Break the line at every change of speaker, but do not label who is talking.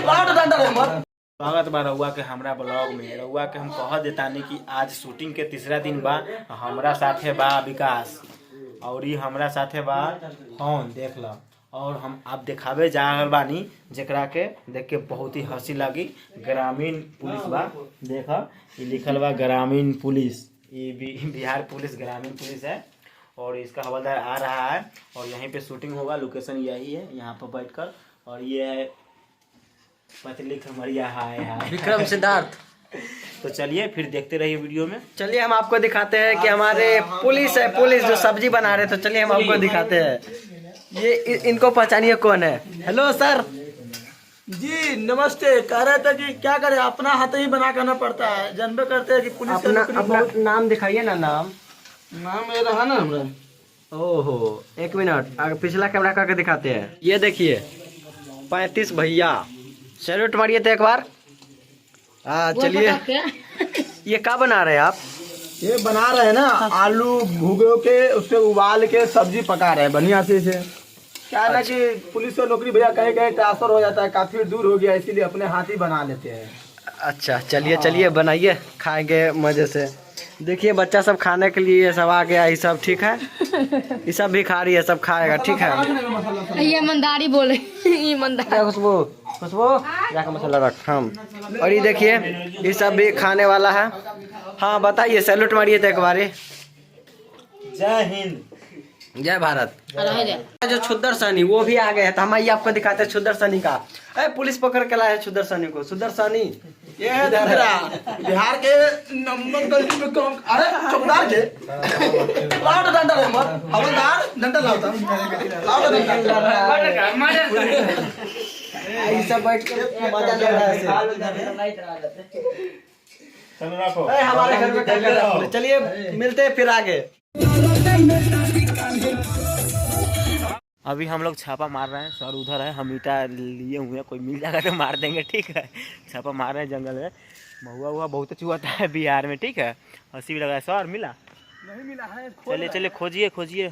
स्वागत बा रउआ के हमरा ब्लॉग में। रउआ के हम कह देतानी कि आज शूटिंग के तीसरा दिन बा। हमरा साथे बा विकास और ई हमरा साथे बा कौन देख ला। और हम आप दिखावे जा रहल बानी जेकरा के देख के बहुत ही हंसी लगी। ग्रामीण पुलिस बा, देख ये लिखल बा ग्रामीण पुलिस, ये बिहार पुलिस ग्रामीण पुलिस है। और इसका हवलदार आ रहा है और यहीं पे शूटिंग होगा। लोकेशन यही है, यहाँ पर बैठकर। और ये है पतली खमरिया, हाय हाय
विक्रम सिद्धार्थ।
तो चलिए फिर देखते रहिए वीडियो में।
चलिए हम आपको दिखाते हैं कि हमारे पुलिस है, पुलिस जो सब्जी बना रहे। तो चलिए हम आपको दिखाते हैं। ये इनको पहचानिए कौन है। हेलो सर
जी नमस्ते। कह रहे थे कि क्या करें, अपना हाथ ही बना करना पड़ता है। जानबे करते हैं कि पुलिस
अपना नाम दिखाइए ना।
नाम ये रहा ना हमरा।
ओहो एक मिनट पिछला कैमरा करके दिखाते हैं। ये देखिए 35 भैया, सैल्यूट मारिए तो एक बार। चलिए ये क्या बना रहे हैं आप?
ये बना रहे हैं ना आलू भूगो के उससे उबाल के सब्जी पका रहे हैं बढ़िया से। क्या है ना कि पुलिस से नौकरी भैया कहीं कहीं ट्रांसफर हो जाता है, काफी दूर हो गया, इसीलिए अपने हाथ ही बना लेते हैं।
अच्छा चलिए चलिए बनाइए, खाएंगे मजे से। देखिए बच्चा सब खाने के लिए सब आ गया। ये सब ठीक है, ये सब भी खा रही है, सब खाएगा ठीक है।
ये ईमानदारी बोले ईमानदारी।
खुशबू खुशबू जाकर मसाला रख हम। और ये देखिए ये सब भी खाने वाला है। हाँ बताइए, सैल्यूट मारिए तो एक बार।
जय हिंद
जय भारत। जो छुद्दर सनी वो भी आ गए हैं, तो हम आइए आपको दिखाते हैं छुद्दर सनी का। पुलिस पकड़ के लाया है छुद्दर सनी को। छुद्दर सनी
ये है बिहार के नंबर गलती में कौन? अरे चौकीदार के लाओ डंडा रे मत हवलदार डंडा लाओ तुम लाओ डंडा।
ये सब बैठ के मजा ले रहा है। हमारे घर में कैमरा। चलिए मिलते हैं फिर आगे।
अभी हम लोग छापा मार रहे हैं। सर उधर है, हम ईटा लिए हुए हैं, कोई मिल जाएगा तो मार देंगे ठीक है। छापा मार रहे हैं जंगल में। महुआ हुआ बहुत अच्छा होता है बिहार में ठीक है। हंसी भी लगा है। सर मिला नहीं मिला है? चलिए चलिए खोजिए खोजिए।